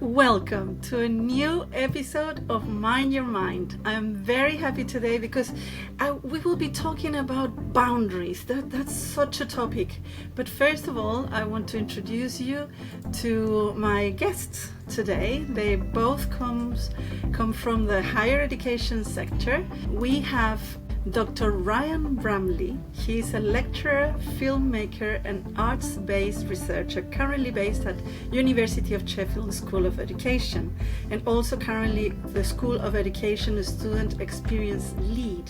Welcome to a new episode of Mind Your Mind. I'm very happy today because we will be talking about boundaries. That's such a topic. But first of all, I want to introduce you to my guests today. They both come from the higher education sector. We have Dr. Ryan Bramley. He is a lecturer, filmmaker and arts-based researcher currently based at University of Sheffield School of Education and also currently the School of Education Student Experience Lead.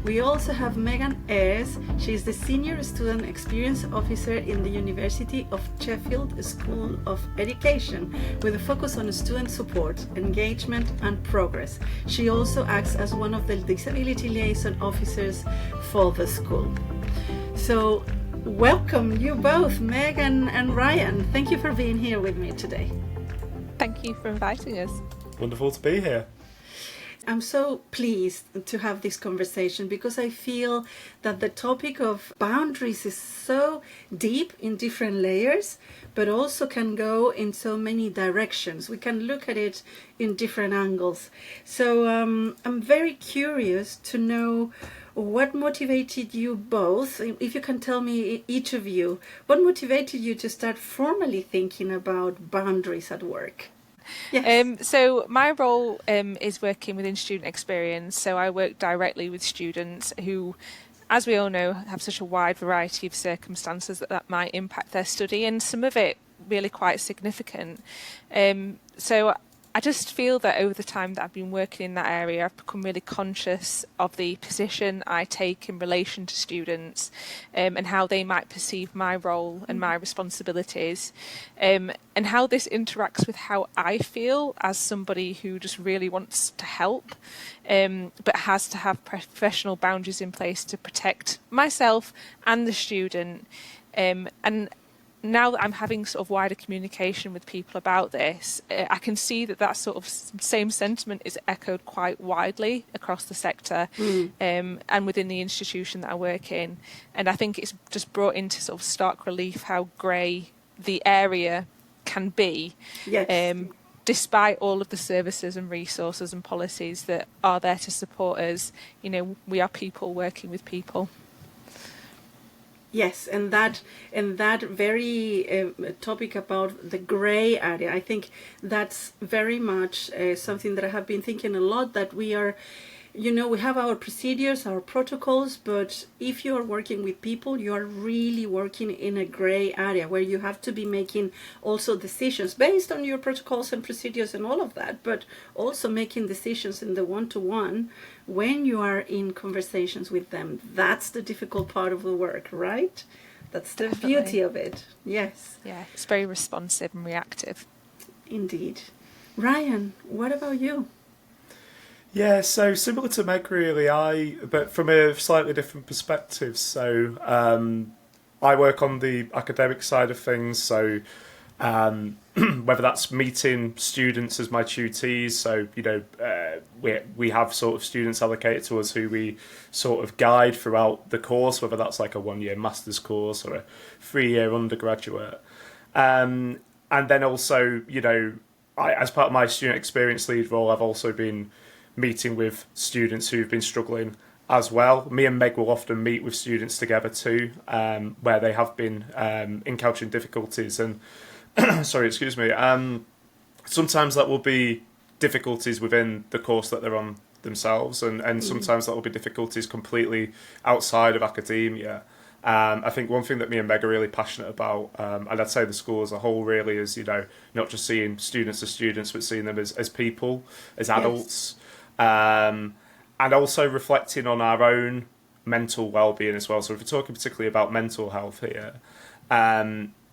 We also have Megan Ayres. She is the Senior Student Experience Officer in the University of Sheffield School of Education with a focus on student support, engagement and progress. She also acts as one of the Disability Liaison Officers for the school. So welcome you both, Megan and Ryan. Thank you for being here with me today. Thank you for inviting us. Wonderful to be here. I'm so pleased to have this conversation because I feel that the topic of boundaries is so deep in different layers, but also can go in so many directions. We can look at it in different angles. So I'm very curious to know what motivated you both, if you can tell me, each of you, what motivated you to start formally thinking about boundaries at work? Yes. So my role is working within student experience. So I work directly with students who, as we all know, have such a wide variety of circumstances that might impact their study, and some of it really quite significant. So I just feel that over the time that I've been working in that area, I've become really conscious of the position I take in relation to students and how they might perceive my role and my responsibilities, and how this interacts with how I feel as somebody who just really wants to help, but has to have professional boundaries in place to protect myself and the student. And now that I'm having sort of wider communication with people about this, I can see that that sort of same sentiment is echoed quite widely across the sector and within the institution that I work in. And I think it's just brought into sort of stark relief how grey the area can be, despite all of the services and resources and policies that are there to support us. You know, we are people working with people. Yes, and that very topic about the grey area, I think that's very much something that I have been thinking a lot, that we are, you know, we have our procedures, our protocols, but if you are working with people, you are really working in a grey area where you have to be making also decisions based on your protocols and procedures and all of that, but also making decisions in the one-to-one when you are in conversations with them. That's the difficult part of the work, right? That's the Definitely. beauty of it. Yes. Yeah, it's very responsive and reactive. Indeed. Ryan, what about you? Yeah, so similar to Meg, really, but from a slightly different perspective. So I work on the academic side of things, so whether that's meeting students as my tutees, so, you know, we have sort of students allocated to us who we sort of guide throughout the course, whether that's like a 1-year master's course or a 3-year undergraduate. And then also, you know, as part of my student experience lead role, I've also been meeting with students who've been struggling as well. Me and Meg will often meet with students together too, where they have been encountering difficulties. And sometimes that will be difficulties within the course that they're on themselves, and sometimes that will be difficulties completely outside of academia. I think one thing that me and Meg are really passionate about, and I'd say the school as a whole really, is, you know, not just seeing students as students, but seeing them as people, as adults. And also reflecting on our own mental well-being as well. So if we're talking particularly about mental health here,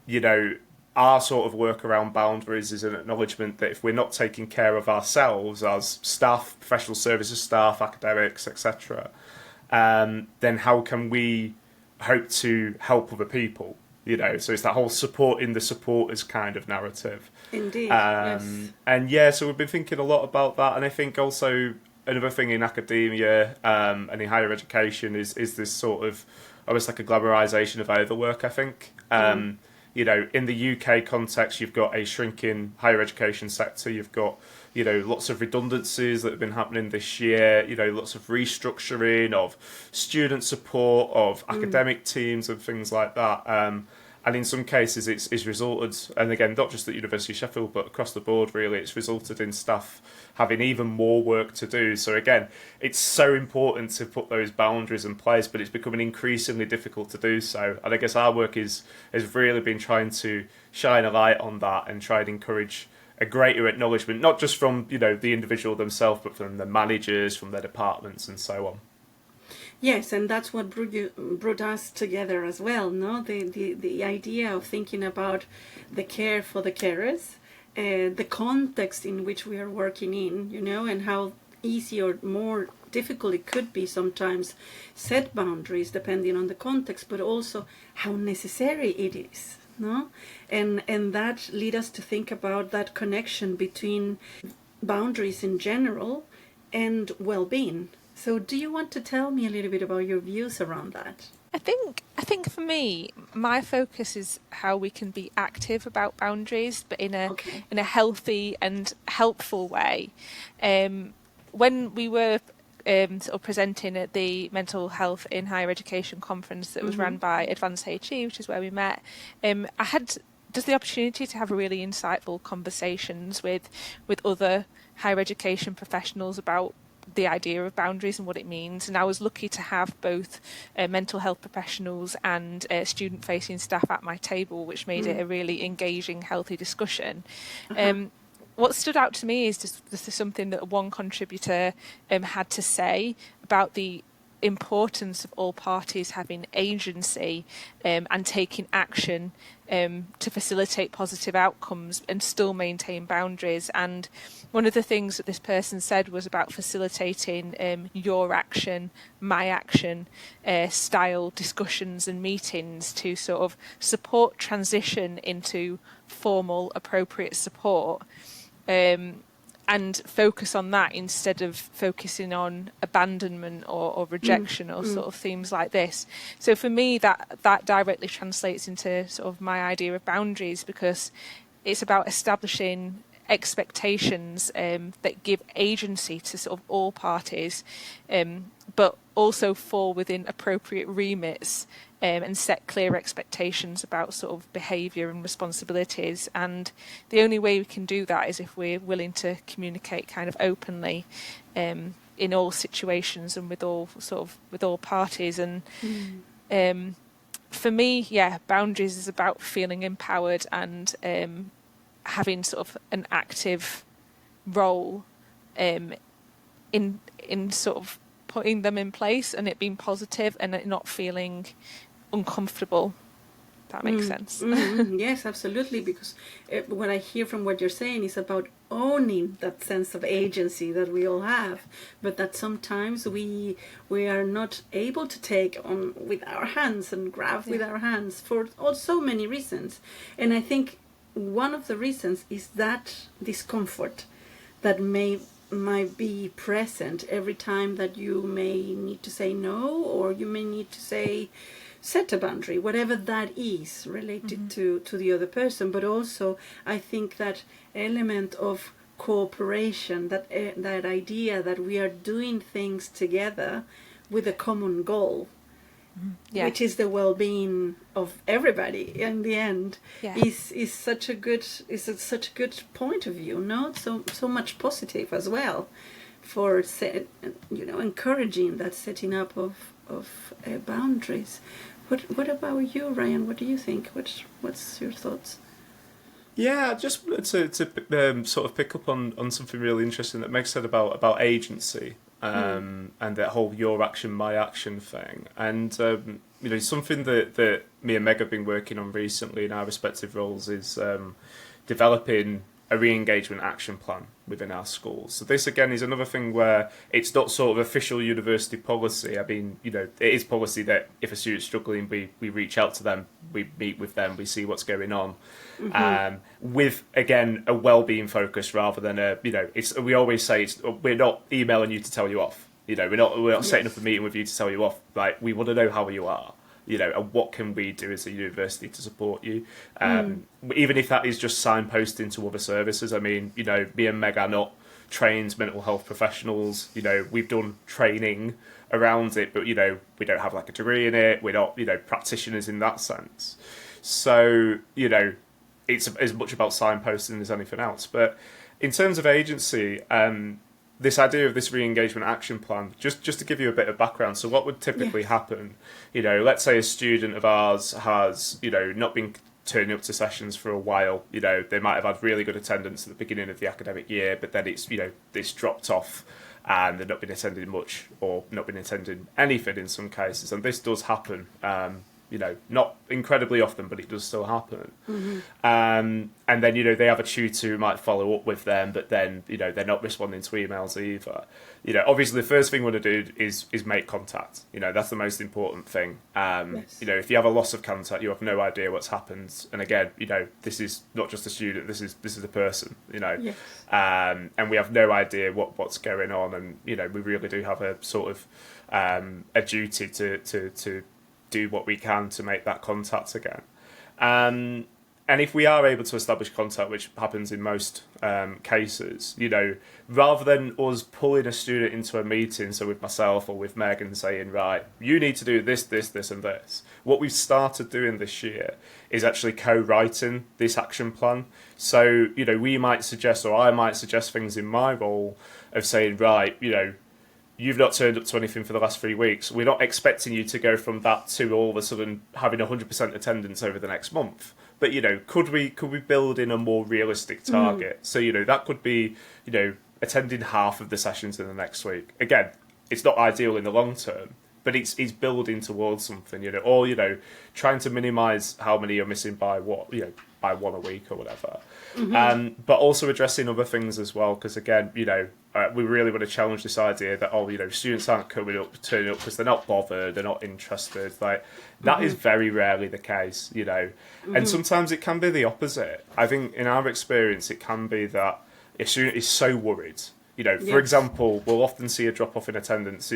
you know, our sort of work around boundaries is an acknowledgement that if we're not taking care of ourselves as staff, professional services staff, academics, etc., then how can we hope to help other people? You know, so it's that whole supporting the supporters kind of narrative. Indeed, yes. And yeah, so we've been thinking a lot about that. And I think also another thing in academia and in higher education is this sort of almost like a glamorization of overwork, I think. in the UK context, you've got a shrinking higher education sector. You've got, lots of redundancies that have been happening this year. Lots of restructuring of student support, of academic teams and things like that. And in some cases, it's resulted, and again, not just at University of Sheffield, but across the board, really, it's resulted in staff having even more work to do. So again, it's so important to put those boundaries in place, but it's becoming increasingly difficult to do so. And I guess our work has really been trying to shine a light on that and try and encourage a greater acknowledgement, not just from, the individual themselves, but from the managers, from their departments, and so on. Yes, and that's what brought us together as well, no? The idea of thinking about the care for the carers, the context in which we are working in, and how easy or more difficult it could be sometimes set boundaries depending on the context, but also how necessary it is, no? And that lead us to think about that connection between boundaries in general and well-being. So do you want to tell me a little bit about your views around that? I think for me, my focus is how we can be active about boundaries, but in a healthy and helpful way. When we were sort of presenting at the Mental Health in Higher Education conference that was run by Advanced HE, which is where we met, I had just the opportunity to have really insightful conversations with other higher education professionals about the idea of boundaries and what it means. And I was lucky to have both mental health professionals and student-facing staff at my table, which made it a really engaging, healthy discussion. What stood out to me is just something that one contributor had to say about the importance of all parties having agency and taking action to facilitate positive outcomes and still maintain boundaries. And one of the things that this person said was about facilitating your action, my action style discussions and meetings to sort of support transition into formal, appropriate support. And focus on that instead of focusing on abandonment or rejection or sort of themes like this. So for me, that directly translates into sort of my idea of boundaries, because it's about establishing expectations that give agency to sort of all parties, but also fall within appropriate remits and set clear expectations about sort of behaviour and responsibilities. And the only way we can do that is if we're willing to communicate kind of openly in all situations and with all parties. And for me, boundaries is about feeling empowered and having sort of an active role in sort of putting them in place and it being positive and it not feeling uncomfortable. That makes sense. Yes, absolutely, because what I hear from what you're saying is about owning that sense of agency that we all have, but that sometimes we are not able to take on with our hands and grab with our hands for so many reasons. And I think one of the reasons is that discomfort that might be present every time that you may need to say no, or you may need to set a boundary, whatever that is related to the other person. But also I think that element of cooperation, that idea that we are doing things together with a common goal, which is the well-being of everybody in the end, is such a good point of view. No, so much positive as well for encouraging that setting up of boundaries. What about you, Ryan? What do you think? What's your thoughts? Yeah, just to sort of pick up on something really interesting that Meg said about agency. And that whole your action, my action thing. And, something that me and Meg have been working on recently in our respective roles is developing a re-engagement action plan within our schools. So this, again, is another thing where it's not sort of official university policy. I mean, it is policy that if a student's struggling, we reach out to them, we meet with them, we see what's going on. With, again, a well-being focus rather than we always say we're not emailing you to tell you off. We're not setting up a meeting with you to tell you off. Like, we want to know how you are. and what can we do as a university to support you? Even if that is just signposting to other services. I mean, me and Meg are not trained mental health professionals. We've done training around it, but we don't have like a degree in it. We're not practitioners in that sense. So it's as much about signposting as anything else. But in terms of agency, this idea of this re-engagement action plan, just to give you a bit of background. So what would typically happen? Let's say a student of ours has not been turning up to sessions for a while. They might have had really good attendance at the beginning of the academic year, but then it's dropped off, and they've not been attending much or not been attending anything in some cases. And this does happen. Not incredibly often, but it does still happen. And then, they have a tutor who might follow up with them, but then, they're not responding to emails either. Obviously the first thing we want to do is make contact. That's the most important thing. If you have a loss of contact, you have no idea what's happened. And again, this is not just a student, this is a person, and we have no idea what's going on. And, we really do have a sort of, a duty to do what we can to make that contact again. And if we are able to establish contact, which happens in most cases, rather than us pulling a student into a meeting, so with myself or with Megan saying, right, you need to do this, this, this and this, what we've started doing this year is actually co-writing this action plan. So, we might suggest, or I might suggest things in my role of saying, right, you've not turned up to anything for the last 3 weeks. We're not expecting you to go from that to all of a sudden having 100% attendance over the next month. But, could we build in a more realistic target? So, that could be, attending half of the sessions in the next week. Again, it's not ideal in the long term, but it's building towards something, or, trying to minimise how many you're missing by by one a week or whatever. But also addressing other things as well, because again, we really want to challenge this idea that students aren't turning up because they're not bothered, they're not interested. Like that is very rarely the case, and sometimes it can be the opposite. I think in our experience, it can be that a student is so worried. For example, we'll often see a drop off in attendance.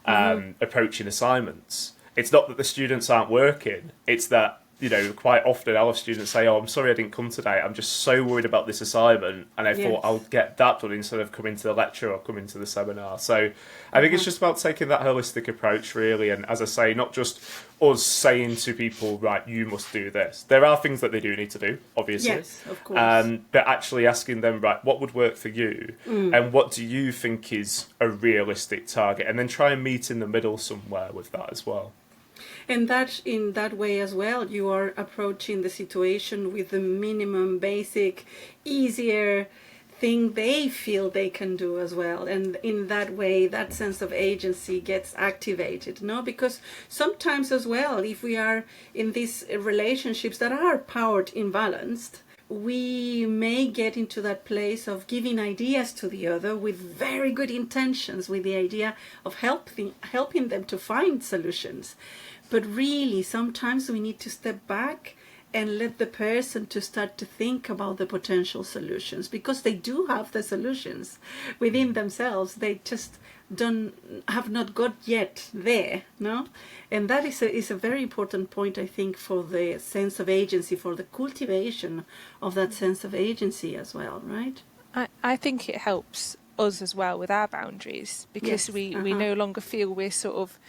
Approaching assignments. It's not that the students aren't working; it's that quite often I'll have students say, oh, I'm sorry I didn't come today. I'm just so worried about this assignment. And I thought I'll get that done instead of coming to the lecture or coming to the seminar. So I think it's just about taking that holistic approach, really. And as I say, not just us saying to people, right, you must do this. There are things that they do need to do, obviously. Yes, of course. But actually asking them, right, what would work for you? And what do you think is a realistic target? And then try and meet in the middle somewhere with that as well. And that in that way as well, you are approaching the situation with the minimum basic, easier thing they feel they can do as well. And in that way, that sense of agency gets activated, no? Because sometimes as well, if we are in these relationships that are powered imbalanced, we may get into that place of giving ideas to the other with very good intentions, with the idea of helping them to find solutions. But really, sometimes we need to step back and let the person to start to think about the potential solutions, because they do have the solutions within themselves. They just have not got yet there, no? And that is a very important point, I think, for the sense of agency, for the cultivation of that sense of agency as well, right? I think it helps us as well with our boundaries, because we no longer feel we're sort of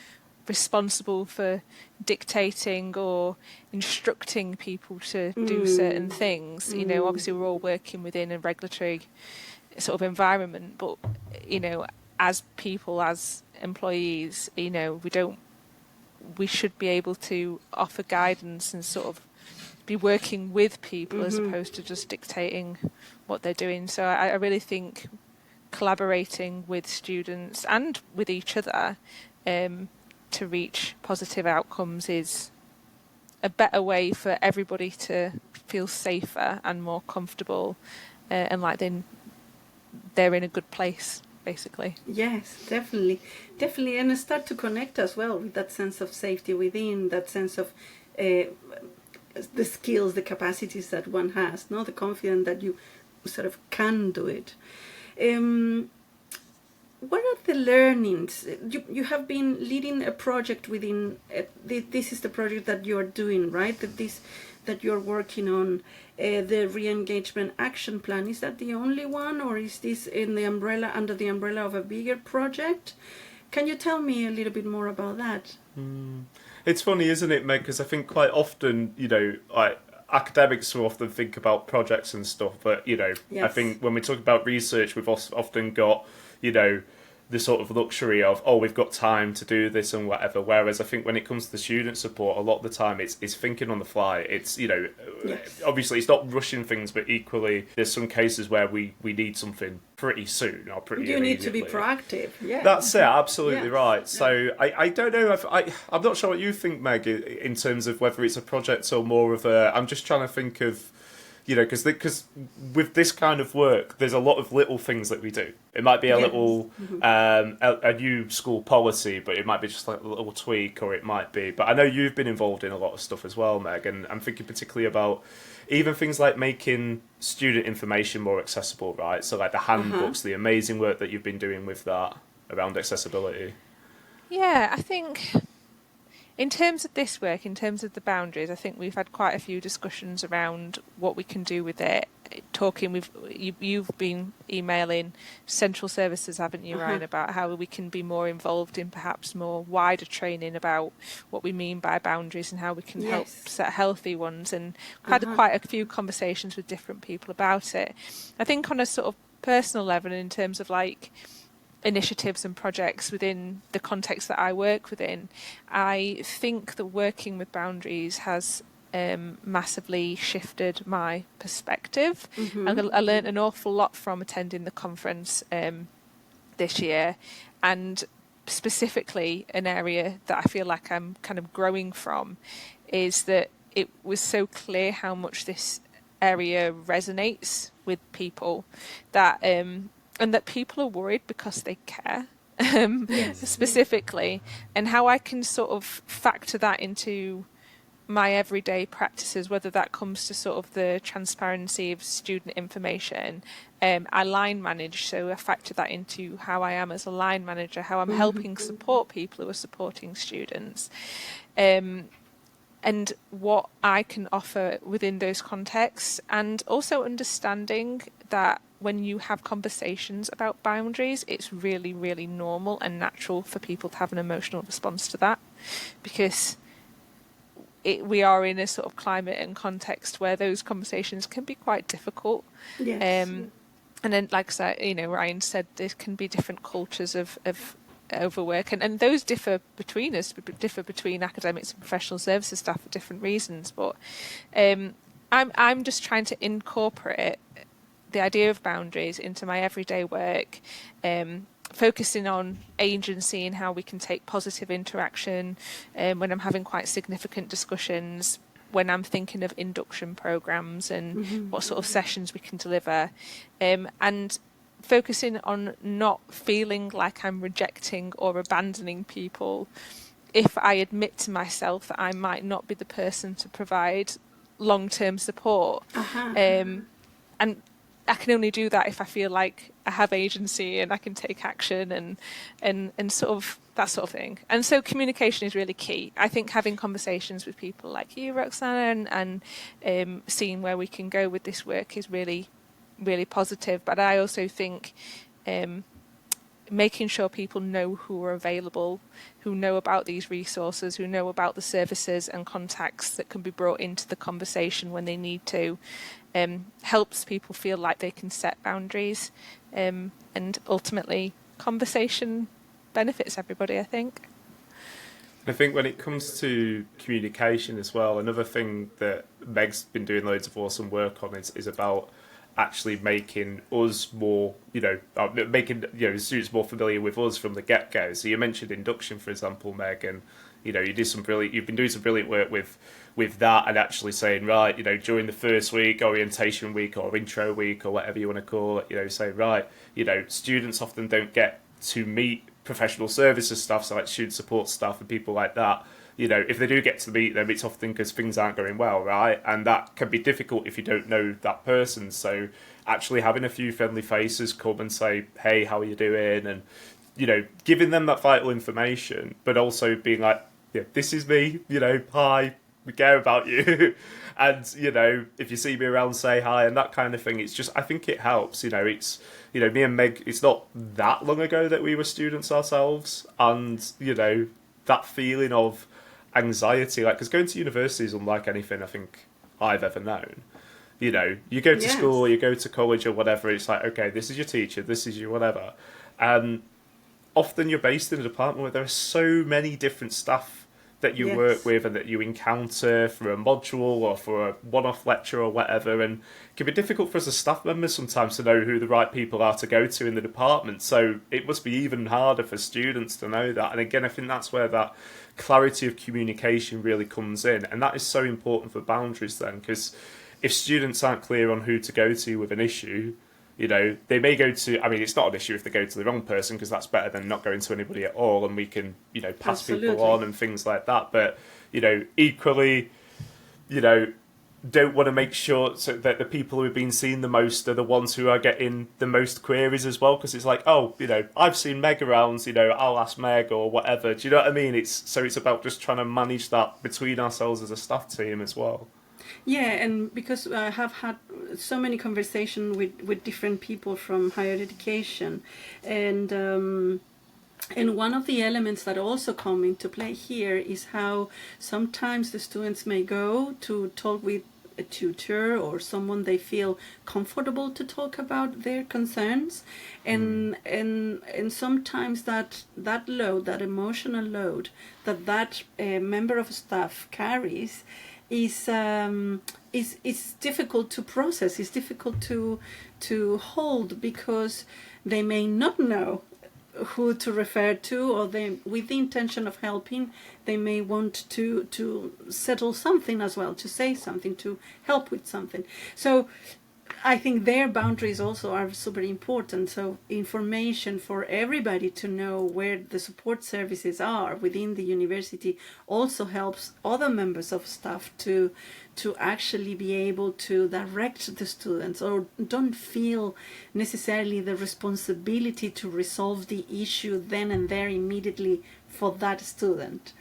responsible for dictating or instructing people to do certain things. Obviously we're all working within a regulatory sort of environment, but as people, as employees, we should be able to offer guidance and sort of be working with people as opposed to just dictating what they're doing. So I really think collaborating with students and with each other to reach positive outcomes is a better way for everybody to feel safer and more comfortable, and like they're in a good place, basically. Yes, definitely, and start to connect as well with that sense of safety within, that sense of the skills, the capacities that one has, no, the confidence that you sort of can do it. what are the learnings? You have been leading a project within, this is the project that you're doing, right? That you're working on, the re-engagement action plan. Is that the only one, or is this under the umbrella of a bigger project? Can you tell me a little bit more about that? It's funny, isn't it, Meg? Because I think quite often, academics will often think about projects and stuff, but, Yes. I think when we talk about research, we've often got, the sort of luxury of, we've got time to do this and whatever. Whereas I think when it comes to the student support, a lot of the time it's thinking on the fly. It's, Yes. obviously it's not rushing things, but equally there's some cases where we need something pretty soon or pretty You need to be immediately. proactive. Yeah. That's it, absolutely Yes. right. So I don't know if I'm not sure what you think, Meg, in terms of whether it's a project or more of a. I'm just trying to think of, because with this kind of work, there's a lot of little things that we do. It might be a little a new school policy, but it might be just like a little tweak, or it might be. But I know you've been involved in a lot of stuff as well, Meg, and I'm thinking particularly about even things like making student information more accessible, right? So like the handbooks, the amazing work that you've been doing with that around accessibility. Yeah, I think in terms of this work, in terms of the boundaries, I think we've had quite a few discussions around what we can do with it. You've been emailing central services, haven't you, Ryan, about how we can be more involved in perhaps more wider training about what we mean by boundaries and how we can help set healthy ones. And we've had quite a few conversations with different people about it. I think on a sort of personal level, in terms of like initiatives and projects within the context that I work within, I think that working with boundaries has massively shifted my perspective. I learned an awful lot from attending the conference this year, and specifically an area that I feel like I'm kind of growing from is that it was so clear how much this area resonates with people, that and that people are worried because they care, specifically, and how I can sort of factor that into my everyday practices, whether that comes to sort of the transparency of student information. I line manage, so I factor that into how I am as a line manager, how I'm helping support people who are supporting students, and what I can offer within those contexts, and also understanding that when you have conversations about boundaries, it's really, really normal and natural for people to have an emotional response to that, because we are in a sort of climate and context where those conversations can be quite difficult. Yes. And then, like I said, Ryan said, there can be different cultures of overwork, and those differ between us, differ between academics and professional services staff for different reasons. But I'm just trying to incorporate the idea of boundaries into my everyday work, focusing on agency and how we can take positive interaction when I'm having quite significant discussions, when I'm thinking of induction programs and what sort of sessions we can deliver, and focusing on not feeling like I'm rejecting or abandoning people if I admit to myself that I might not be the person to provide long-term support. And I can only do that if I feel like I have agency and I can take action and sort of that sort of thing. And so communication is really key. I think having conversations with people like you, Roxana, and seeing where we can go with this work is really, really positive. But I also think making sure people know who are available, who know about these resources, who know about the services and contacts that can be brought into the conversation when they need to, helps people feel like they can set boundaries, and ultimately conversation benefits everybody, I think. I think when it comes to communication as well, another thing that Meg's been doing loads of awesome work on is about actually making us more, making students more familiar with us from the get-go. So you mentioned induction, for example, Meg, and you've been doing some brilliant work with that, and actually saying, right, during the first week, orientation week or intro week or whatever you want to call it, say, right, students often don't get to meet professional services staff, so like student support staff and people like that, you know, if they do get to meet them, it's often because things aren't going well, right? And that can be difficult if you don't know that person. So actually having a few friendly faces come and say, hey, how are you doing? And, you know, giving them that vital information, but also being like, yeah, this is me, you know, hi, we care about you. And, you know, if you see me around, say hi, and that kind of thing. It's just, I think it helps, you know, it's, you know, me and Meg, it's not that long ago that we were students ourselves. And, you know, that feeling of anxiety, like, because going to university is unlike anything I think I've ever known. You know, you go to school, you go to college or whatever, it's like, okay, this is your teacher, this is your whatever. And often you're based in a department where there are so many different staff that you work with and that you encounter for a module or for a one-off lecture or whatever, and it can be difficult for us as staff members sometimes to know who the right people are to go to in the department. So it must be even harder for students to know that. And again, I think that's where that clarity of communication really comes in, and that is so important for boundaries then, because if students aren't clear on who to go to with an issue, you know, they may go to, I mean, it's not an issue if they go to the wrong person, because that's better than not going to anybody at all, and we can, you know, pass people on and things like that. But, you know, equally, you know, don't want to make sure so that the people who have been seen the most are the ones who are getting the most queries as well, because it's like, oh, you know, I've seen Meg around, you know, I'll ask Meg or whatever. Do you know what I mean? It's about just trying to manage that between ourselves as a staff team as well. Yeah, and because I have had so many conversations with different people from higher education, and one of the elements that also come into play here is how sometimes the students may go to talk with a tutor or someone they feel comfortable to talk about their concerns, and sometimes that load, that emotional load that member of staff carries is difficult to process. It's difficult to hold, because they may not know who to refer to, or they, with the intention of helping, they may want to settle something as well, to say something, to help with something. So I think their boundaries also are super important. So information for everybody to know where the support services are within the university also helps other members of staff to actually be able to direct the students, or don't feel necessarily the responsibility to resolve the issue then and there immediately for that student.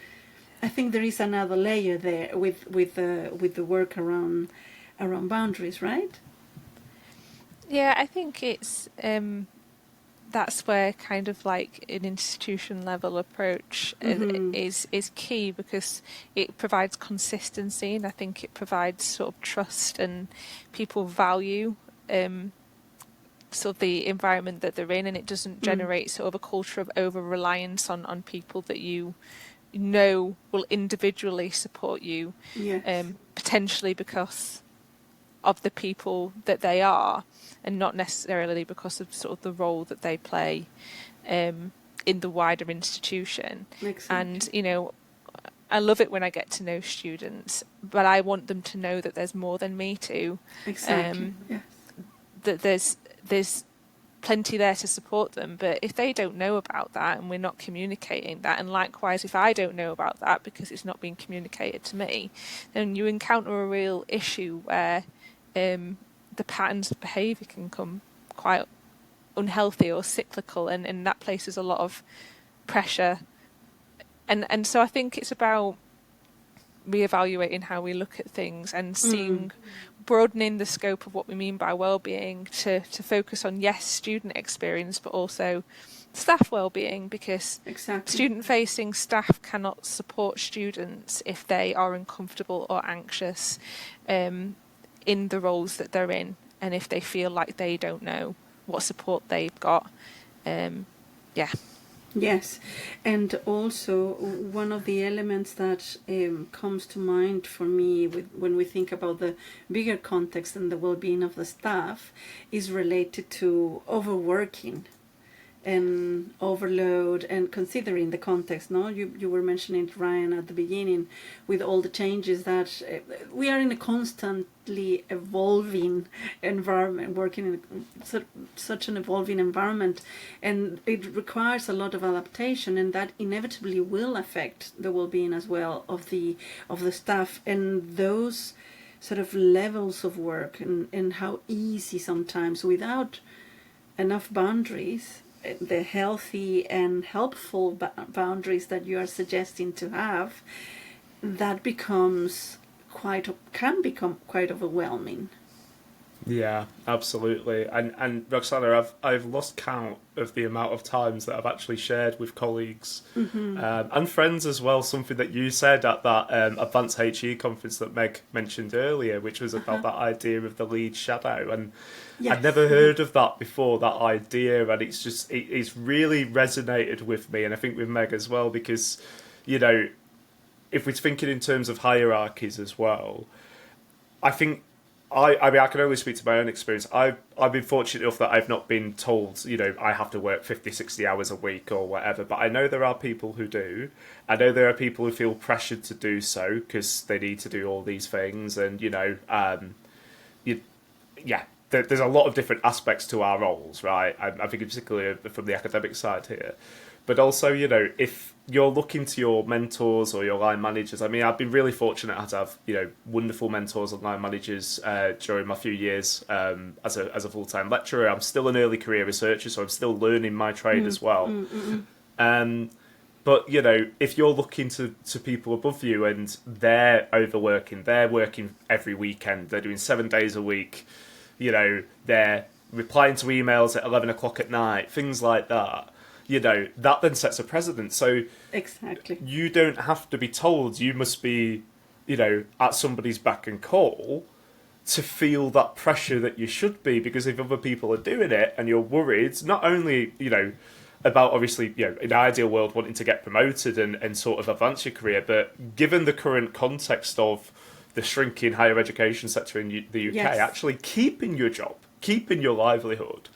I think there is another layer there with the work around boundaries, right? Yeah, I think it's that's where kind of like an institution level approach is key, because it provides consistency, and I think it provides sort of trust, and people value sort of the environment that they're in, and it doesn't generate sort of a culture of over reliance on people that you know will individually support you, potentially because of the people that they are, and not necessarily because of sort of the role that they play in the wider institution. Exactly. And, you know, I love it when I get to know students, but I want them to know that there's more than me too. Exactly. Yes. That there's plenty there to support them. But if they don't know about that, and we're not communicating that, and likewise if I don't know about that because it's not being communicated to me, then you encounter a real issue where the patterns of behaviour can come quite unhealthy or cyclical, and that places a lot of pressure. And so I think it's about reevaluating how we look at things, and seeing, broadening the scope of what we mean by well-being to focus on, yes, student experience, but also staff well-being, because student-facing staff cannot support students if they are uncomfortable or anxious in the roles that they're in, and if they feel like they don't know what support they've got. Yes, and also one of the elements that comes to mind for me when we think about the bigger context and the well-being of the staff is related to overworking. and overload, and considering the context, no, you were mentioning, Ryan, at the beginning, with all the changes that we are in a constantly evolving environment, working in such an evolving environment, and it requires a lot of adaptation, and that inevitably will affect the well-being as well of the staff, and those sort of levels of work, and how easy sometimes without enough boundaries, the healthy and helpful boundaries that you are suggesting to have, that can become quite overwhelming. Yeah, absolutely. And Roxana, I've lost count of the amount of times that I've actually shared with colleagues and friends as well, something that you said at that Advanced HE conference that Meg mentioned earlier, which was about that idea of the lead shadow. And Yes. I'd never heard of that before, that idea, and it's really resonated with me, and I think with Meg as well, because, you know, if we're thinking in terms of hierarchies as well, I think I mean, I can only speak to my own experience. I've been fortunate enough that I've not been told, you know, I have to work 50, 60 hours a week or whatever. But I know there are people who do. I know there are people who feel pressured to do so because they need to do all these things. And, you know, there's a lot of different aspects to our roles, right? I think particularly from the academic side here. But also, you know, if you're looking to your mentors or your line managers, I mean, I've been really fortunate to have, you know, wonderful mentors and line managers during my few years as a full-time lecturer. I'm still an early career researcher, so I'm still learning my trade as well. But, you know, if you're looking to people above you and they're overworking, they're working every weekend, they're doing 7 days a week, you know, they're replying to emails at 11 o'clock at night, things like that. You know, that then sets a precedent. So exactly, you don't have to be told. You must be, you know, at somebody's beck and call to feel that pressure that you should be, because if other people are doing it and you're worried, not only, you know, about obviously, you know, in an ideal world wanting to get promoted and sort of advance your career, but given the current context of the shrinking higher education sector in the UK, yes, actually keeping your job, keeping your livelihood,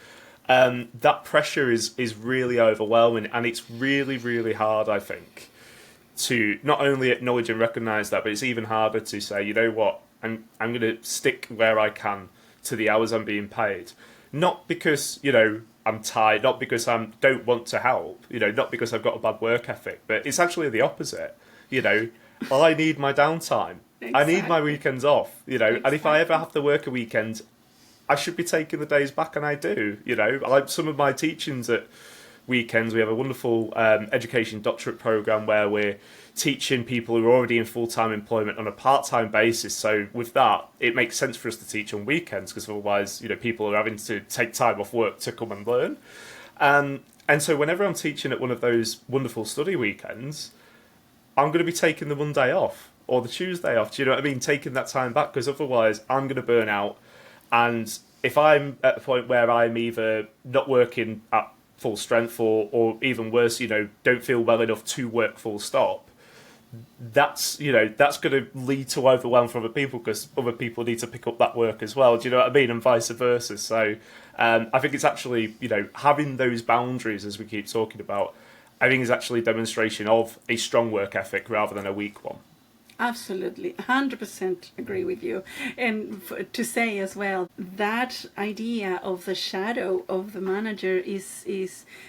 that pressure is really overwhelming, and it's really, really hard, I think, to not only acknowledge and recognise that, but it's even harder to say, you know what, I'm going to stick where I can to the hours I'm being paid. Not because, you know, I'm tired, not because I don't want to help, you know, not because I've got a bad work ethic, but it's actually the opposite. You know, I need my downtime. Exactly. I need my weekends off, you know, exactly. And if I ever have to work a weekend, I should be taking the days back, and I do. You know, like some of my teachings at weekends, we have a wonderful education doctorate program where we're teaching people who are already in full-time employment on a part-time basis. So with that, it makes sense for us to teach on weekends, because otherwise, you know, people are having to take time off work to come and learn. And so whenever I'm teaching at one of those wonderful study weekends, I'm going to be taking the Monday off or the Tuesday off. Do you know what I mean? Taking that time back, because otherwise I'm going to burn out. And if I'm at a point where I'm either not working at full strength or even worse, you know, don't feel well enough to work full stop, that's going to lead to overwhelm for other people, because other people need to pick up that work as well. Do you know what I mean? And vice versa. So I think it's actually, you know, having those boundaries, as we keep talking about, I think is actually a demonstration of a strong work ethic rather than a weak one. Absolutely, 100% agree with you. And to say as well, that idea of the shadow of the manager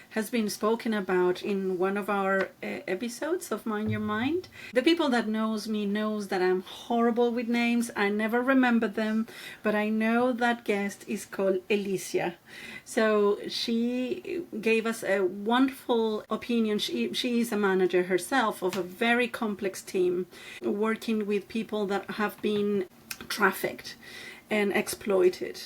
has been spoken about in one of our episodes of Mind Your Mind. The people that knows me knows that I'm horrible with names. I never remember them, but I know that guest is called Alicia. So she gave us a wonderful opinion. She is a manager herself of a very complex team, working with people that have been trafficked and exploited.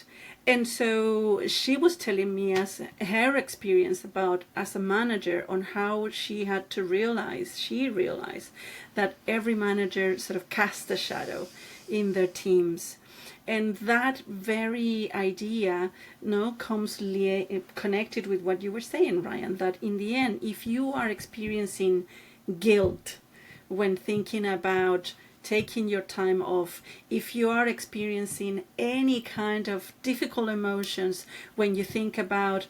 And so she was telling me as her experience about as a manager on how she had to realized that every manager sort of cast a shadow in their teams. And that very idea comes connected with what you were saying, Ryan, that in the end, if you are experiencing guilt when thinking about taking your time off, if you are experiencing any kind of difficult emotions when you think about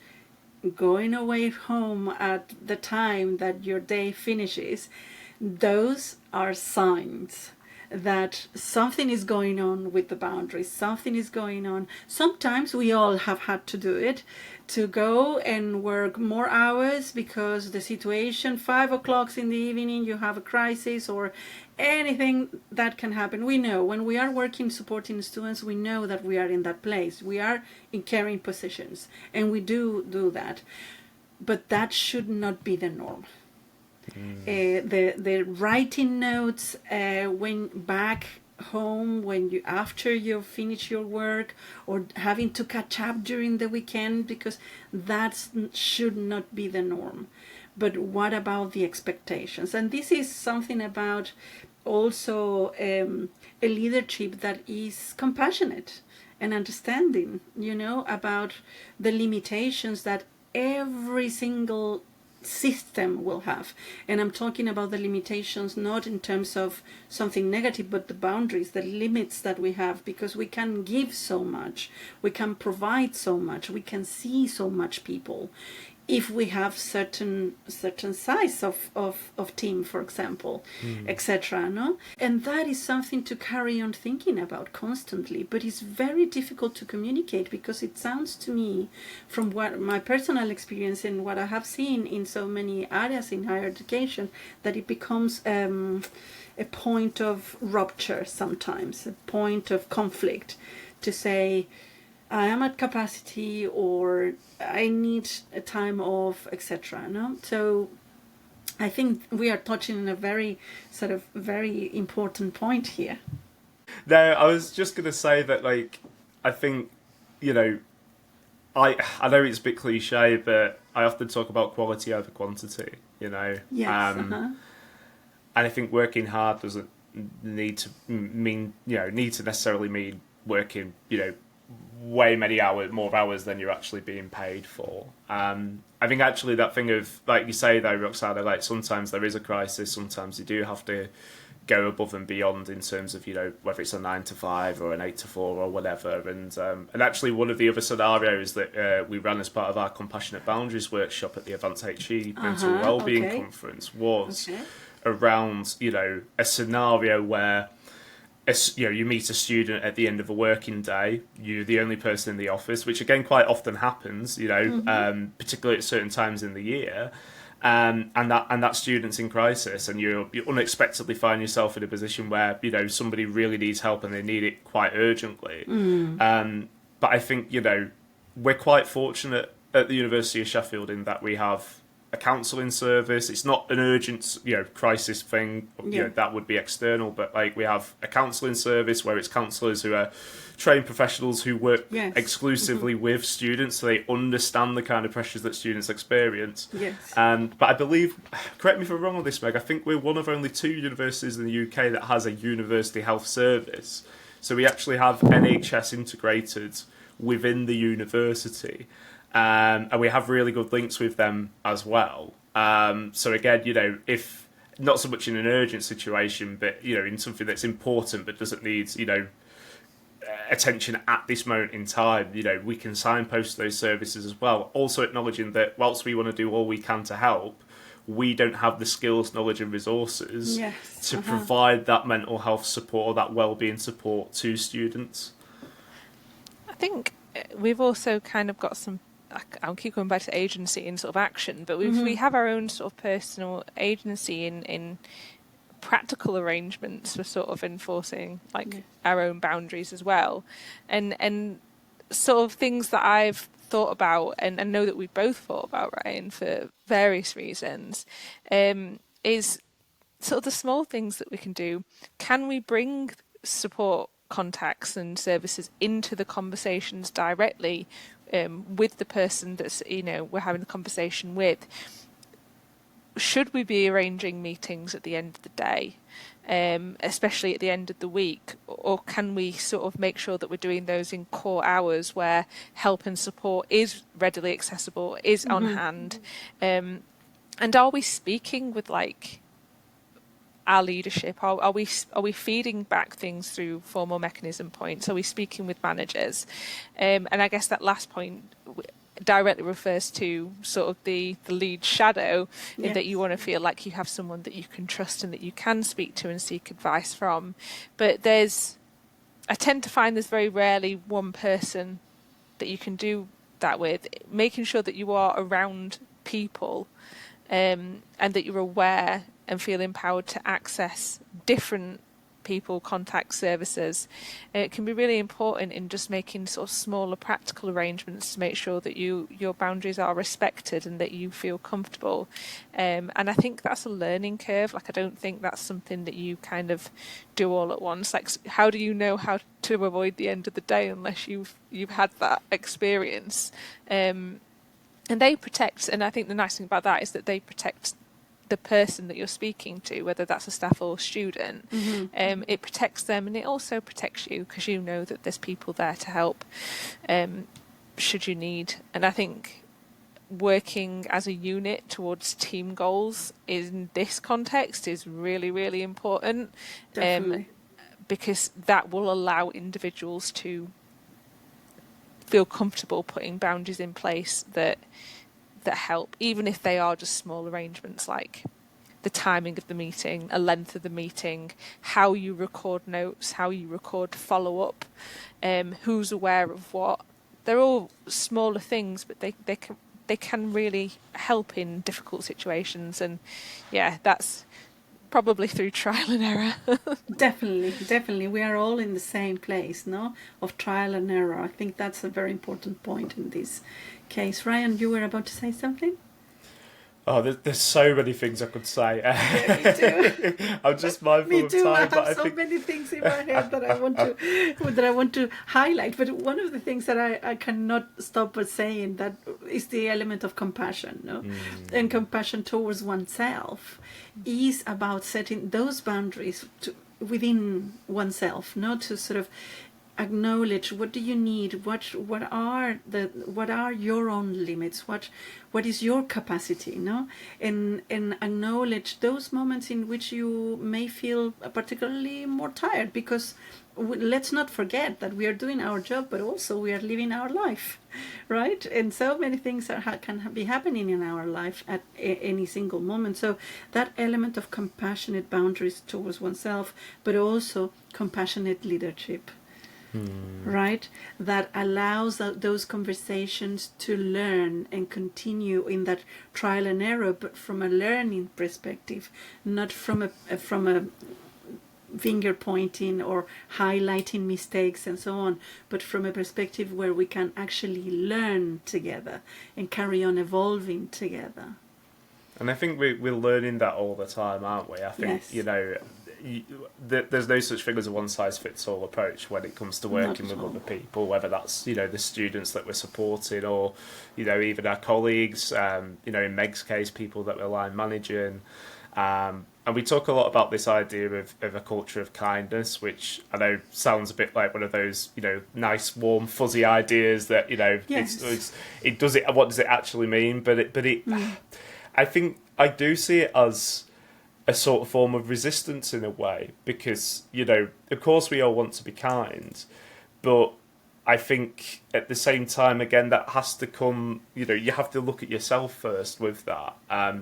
going away home at the time that your day finishes, those are signs that something is going on with the boundaries, something is going on. Sometimes we all have had to do it, to go and work more hours because the situation, 5 o'clock in the evening, you have a crisis or anything that can happen. We know when we are working supporting students, we know that we are in that place. We are in caring positions, and we do that. But that should not be the norm. The writing notes when back home, when you after you finish your work, or having to catch up during the weekend, because that should not be the norm. But what about the expectations? And this is something about also a leadership that is compassionate and understanding, about the limitations that every single system will have. And I'm talking about the limitations not in terms of something negative, but the boundaries, the limits that we have, because we can give so much, we can provide so much, we can see so much people if we have certain size of team, for example, etc. No, and that is something to carry on thinking about constantly. But it's very difficult to communicate, because it sounds to me, from what my personal experience and what I have seen in so many areas in higher education, that it becomes a point of rupture sometimes, a point of conflict, to say, I am at capacity, or I need a time off, etc. No? So I think we are touching on a very very important point here. No, I was just going to say that, like, I think, I know it's a bit cliche, but I often talk about quality over quantity, Yes. And I think working hard doesn't need to necessarily mean working, way many more hours than you're actually being paid for. I think actually that thing of, like you say though, Roxana, like sometimes there is a crisis, sometimes you do have to go above and beyond in terms of, whether it's a 9 to 5 or an 8 to 4 or whatever. And actually one of the other scenarios that we ran as part of our Compassionate Boundaries workshop at the Advanced HE Mental Wellbeing Conference was around, a scenario where you meet a student at the end of a working day, you're the only person in the office, which again quite often happens, particularly at certain times in the year, and that student's in crisis, and you unexpectedly find yourself in a position where somebody really needs help and they need it quite urgently. But I think we're quite fortunate at the University of Sheffield in that we have a counselling service. It's not an urgent, crisis thing. That would be external, but like we have a counselling service where it's counsellors who are trained professionals who work exclusively with students, so they understand the kind of pressures that students experience. Yes. But I believe, correct me if I'm wrong on this, Meg, I think we're one of only 2 universities in the UK that has a university health service. So we actually have NHS integrated within the university. And we have really good links with them as well. So again, if not so much in an urgent situation, but in something that's important but doesn't need attention at this moment in time, we can signpost those services as well. Also acknowledging that whilst we want to do all we can to help, we don't have the skills, knowledge, and resources to provide that mental health support or that wellbeing support to students. I think we've also kind of got some, I'll keep going back to agency and sort of action, but we have our own sort of personal agency in practical arrangements for sort of enforcing our own boundaries as well, and sort of things that I've thought about and know that we both thought about, Ryan, for various reasons, is sort of the small things that we can do. Can we bring support contacts and services into the conversations directly with the person that's we're having a conversation with? Should we be arranging meetings at the end of the day, especially at the end of the week, or can we sort of make sure that we're doing those in core hours where help and support is readily accessible, is on hand, and are we speaking with our leadership? Are we feeding back things through formal mechanism points? Are we speaking with managers? And I guess that last point, directly refers to sort of the lead shadow, in that you want to feel like you have someone that you can trust and that you can speak to and seek advice from. But I tend to find there's very rarely one person that you can do that with. Making sure that you are around people, and that you're aware and feel empowered to access different people, contact services. It can be really important in just making sort of smaller practical arrangements to make sure that your boundaries are respected and that you feel comfortable. And I think that's a learning curve. Like, I don't think that's something that you kind of do all at once. Like, how do you know how to avoid the end of the day unless you've had that experience? And they protect, and I think the nice thing about that is that they protect the person that you're speaking to, whether that's a staff or student. It protects them, and it also protects you, because you know that there's people there to help should you need. And I think working as a unit towards team goals in this context is really, really important. Definitely. Because that will allow individuals to feel comfortable putting boundaries in place that help, even if they are just small arrangements, like the timing of the meeting, a length of the meeting, how you record notes, how you record follow-up, who's aware of what. They're all smaller things, but they can really help in difficult situations. And yeah, that's probably through trial and error. Definitely. We are all in the same place, no? Of trial and error. I think that's a very important point in this case. Ryan, you were about to say something? Oh, there's so many things I could say. Yeah, me too. I'm just mindful Me of too. time. I have so many things in my head that I want to highlight. But one of the things that I cannot stop but saying that is the element of compassion, no? And compassion towards oneself is about setting those boundaries within oneself, not to sort of acknowledge what do you need, what are your own limits, what is your capacity, no? And acknowledge those moments in which you may feel particularly more tired, because let's not forget that we are doing our job, but also we are living our life, right? And so many things can be happening in our life at any single moment. So that element of compassionate boundaries towards oneself, but also compassionate leadership, right? That allows those conversations to learn and continue in that trial and error, but from a learning perspective, not from a finger pointing or highlighting mistakes and so on, but from a perspective where we can actually learn together and carry on evolving together. And I think we're learning that all the time, aren't we? I think, Yes. There's no such thing as a one-size-fits-all approach when it comes to working with other people, whether that's, the students that we're supporting or, even our colleagues, in Meg's case, people that we're line managing. And we talk a lot about this idea of a culture of kindness, which I know sounds a bit like one of those, nice, warm, fuzzy ideas that, Yes. it does it. What does it actually mean? But I think I do see it as a sort of form of resistance in a way, because, of course we all want to be kind, but I think at the same time, again, that has to come, you have to look at yourself first with that.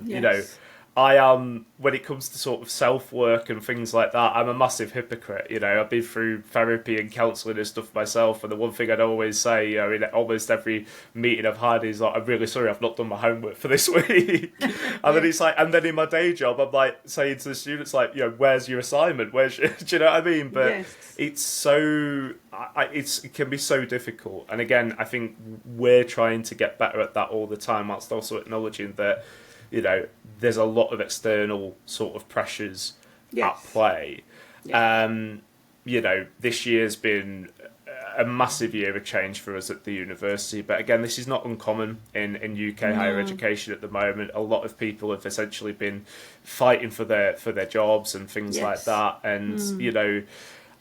Yes. I am, when it comes to sort of self-work and things like that, I'm a massive hypocrite. I've been through therapy and counselling and stuff myself, and the one thing I'd always say, in almost every meeting I've had is like, I'm really sorry I've not done my homework for this week. And then it's like, and then in my day job, I'm like saying to the students, like, where's your assignment? Do you know what I mean? But it's so, it can be so difficult. And again, I think we're trying to get better at that all the time, whilst also acknowledging that, there's a lot of external sort of pressures at play. Yeah. This year's been a massive year of change for us at the university. But again, this is not uncommon in UK higher education at the moment. A lot of people have essentially been fighting for their jobs and things like that. And,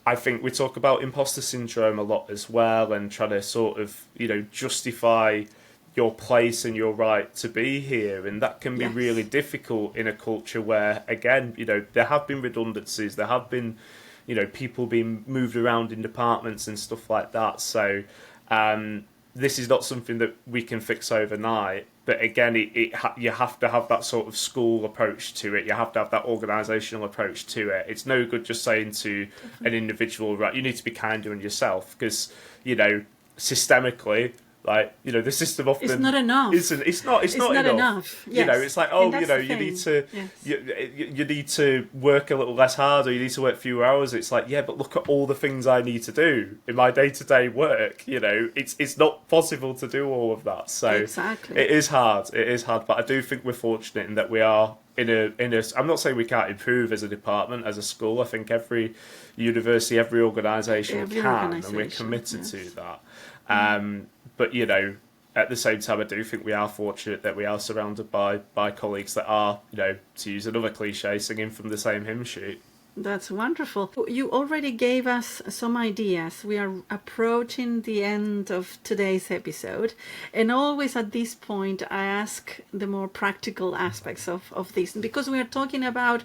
I think we talk about imposter syndrome a lot as well, and trying to sort of, justify your place and your right to be here, and that can be really difficult in a culture where, again, there have been redundancies, there have been, people being moved around in departments and stuff like that. So, this is not something that we can fix overnight. But again, you have to have that sort of school approach to it. You have to have that organisational approach to it. It's no good just saying to an individual, right, you need to be kinder on yourself, because, you know, systemically, like, you know, the system often it's not enough. It's not enough. Yes. You know, it's like, oh, you know, you thing. need to Yes. you need to work a little less hard, or you need to work fewer hours. It's like, yeah, but look at all the things I need to do in my day-to-day work. You know, it's not possible to do all of that. So exactly. It is hard, but I do think we're fortunate in that we are in a I'm not saying we can't improve as a department, as a school. I think every university, every organisation can, and we're committed to that. But, you know, at the same time, I do think we are fortunate that we are surrounded by colleagues that are, you know, to use another cliche, singing from the same hymn sheet. That's wonderful. You already gave us some ideas. We are approaching the end of today's episode. And always at this point, I ask the more practical aspects of this. Because we are talking about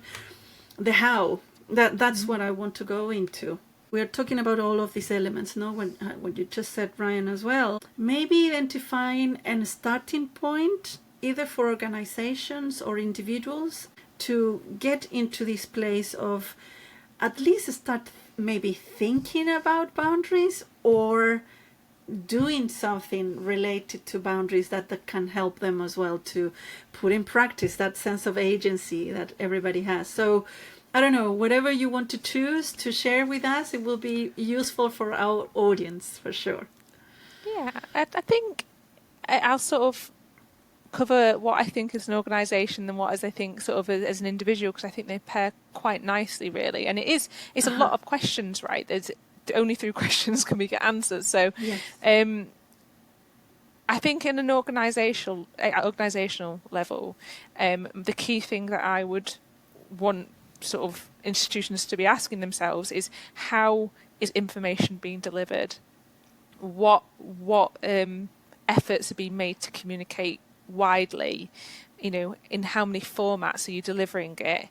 the how. That's what I want to go into. We are talking about all of these elements, no? When you just said, Ryan, as well. Maybe identifying a starting point, either for organizations or individuals, to get into this place of at least start maybe thinking about boundaries, or doing something related to boundaries that can help them as well to put in practice that sense of agency that everybody has. So I don't know, whatever you want to choose to share with us, it will be useful for our audience for sure. Yeah, I think I'll sort of cover what I think as an organisation and what as I think sort of as an individual, because I think they pair quite nicely, really. And it's a lot of questions, right? There's only through questions can we get answers. So yes. I think in an organisational level, the key thing that I would want sort of institutions to be asking themselves is, how is information being delivered? What efforts are being made to communicate widely? You know, in how many formats are you delivering it?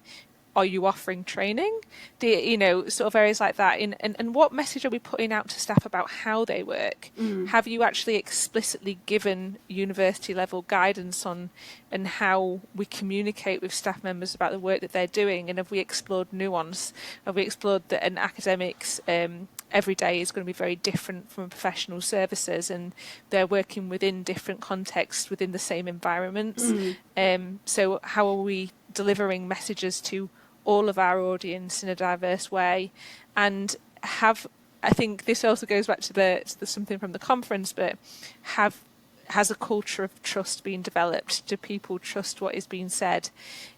Are you offering training? You know, sort of areas like that. And what message are we putting out to staff about how they work? Have you actually explicitly given university level guidance on and how we communicate with staff members about the work that they're doing? And have we explored nuance? Have we explored that an academics every day is going to be very different from professional services, and they're working within different contexts within the same environments? So how are we delivering messages to all of our audience in a diverse way? And I think this also goes back to the something from the conference, but has a culture of trust been developed? Do people trust what is being said?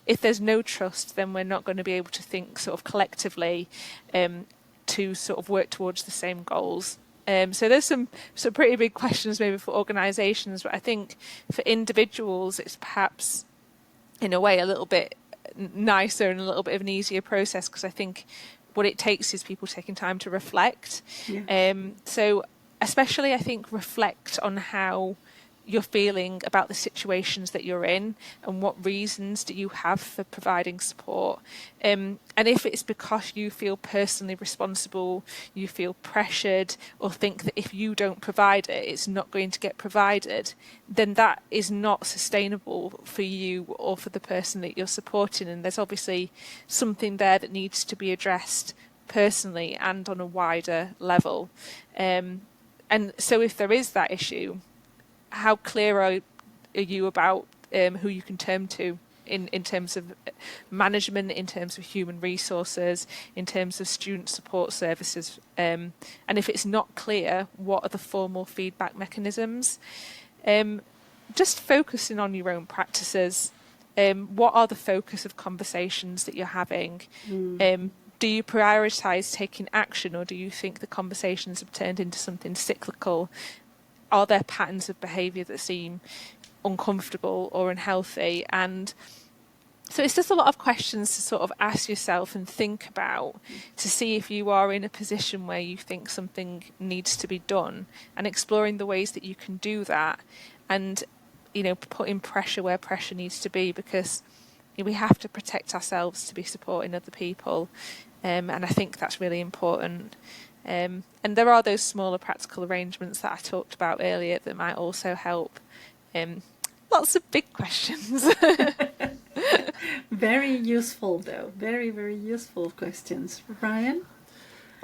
If there's no trust, then we're not going to be able to think sort of collectively to sort of work towards the same goals. So there's some pretty big questions maybe for organisations, but I think for individuals it's perhaps in a way a little bit nicer and a little bit of an easier process, because I think what it takes is people taking time to reflect. So especially I think reflect on how you're feeling about the situations that you're in, and what reasons do you have for providing support. And if it's because you feel personally responsible, you feel pressured, or think that if you don't provide it, it's not going to get provided, then that is not sustainable for you or for the person that you're supporting. And there's obviously something there that needs to be addressed personally and on a wider level. And so if there is that issue, how clear are you about who you can turn to in terms of management, in terms of human resources, in terms of student support services? And if it's not clear, what are the formal feedback mechanisms? Just focusing on your own practices. What are the focus of conversations that you're having? Do you prioritise taking action, or do you think the conversations have turned into something cyclical? Are there patterns of behaviour that seem uncomfortable or unhealthy? And so it's just a lot of questions to sort of ask yourself and think about, to see if you are in a position where you think something needs to be done, and exploring the ways that you can do that, and, you know, putting pressure where pressure needs to be, because we have to protect ourselves to be supporting other people. And I think that's really important. And there are those smaller practical arrangements that I talked about earlier that might also help. Lots of big questions. Very useful, though. Very, very useful questions. Ryan?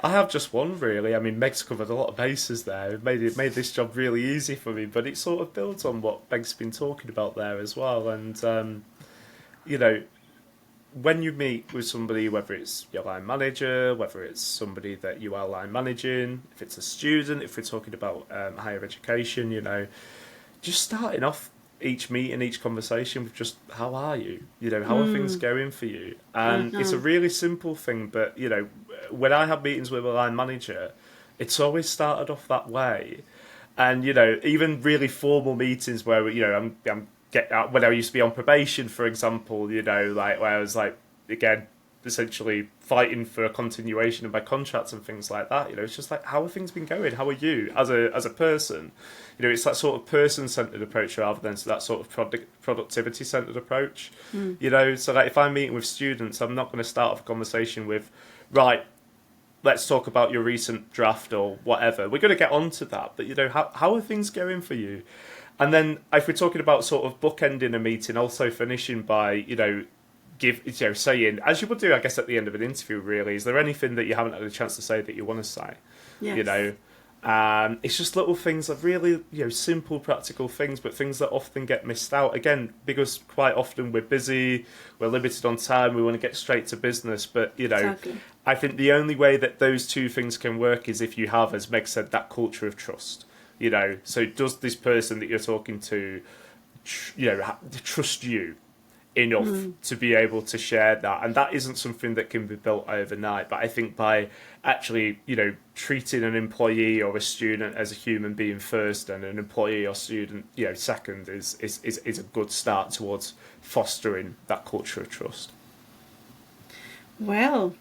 I have just one really. I mean, Meg's covered a lot of bases there. It made this job really easy for me, but it sort of builds on what Meg's been talking about there as well. And you know, when you meet with somebody, whether it's your line manager, whether it's somebody that you are line managing, if it's a student, if we're talking about higher education, you know, just starting off each meeting, each conversation with just, how are you? You know, how are things going for you? And it's a really simple thing, but, you know, when I have meetings with a line manager, it's always started off that way. And, you know, even really formal meetings where, you know, when I used to be on probation, for example, you know, like where I was like, again, essentially fighting for a continuation of my contracts and things like that. You know, it's just like, how have things been going? How are you as a person? You know, it's that sort of person-centered approach rather than that sort of productivity-centered approach. You know, so that if I'm meeting with students, I'm not going to start off a conversation with, right, let's talk about your recent draft or whatever. We're going to get onto that, but, you know, how are things going for you? And then if we're talking about sort of bookending a meeting, also finishing by, you know, saying, as you would do, I guess, at the end of an interview, really, is there anything that you haven't had a chance to say that you want to say? Yes. You know, it's just little things that really, you know, simple, practical things, but things that often get missed out. Again, because quite often we're busy, we're limited on time, we want to get straight to business. But, you know, exactly. I think the only way that those two things can work is if you have, as Meg said, that culture of trust. You know, so does this person that you're talking to, you know, trust you enough to be able to share that? And that isn't something that can be built overnight. But I think by actually, you know, treating an employee or a student as a human being first, and an employee or student, you know, second, is a good start towards fostering that culture of trust. Well,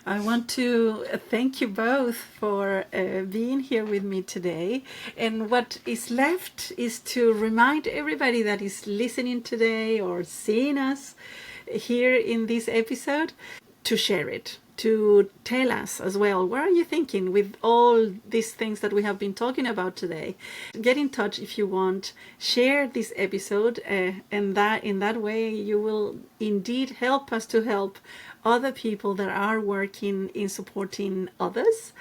I want to thank you both for being here with me today. And what is left is to remind everybody that is listening today or seeing us here in this episode to share it, to tell us as well, what are you thinking with all these things that we have been talking about today? Get in touch if you want, share this episode, and that in that way you will indeed help us to help other people that are working in supporting others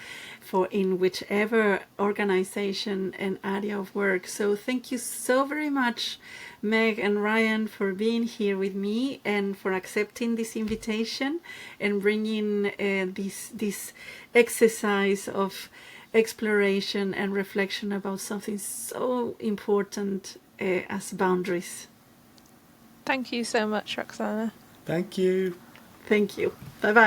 in whichever organization and area of work. So thank you so very much, Meg and Ryan, for being here with me and for accepting this invitation and bringing this exercise of exploration and reflection about something so important as boundaries. Thank you so much, Roxana. Thank you. Thank you. Bye-bye.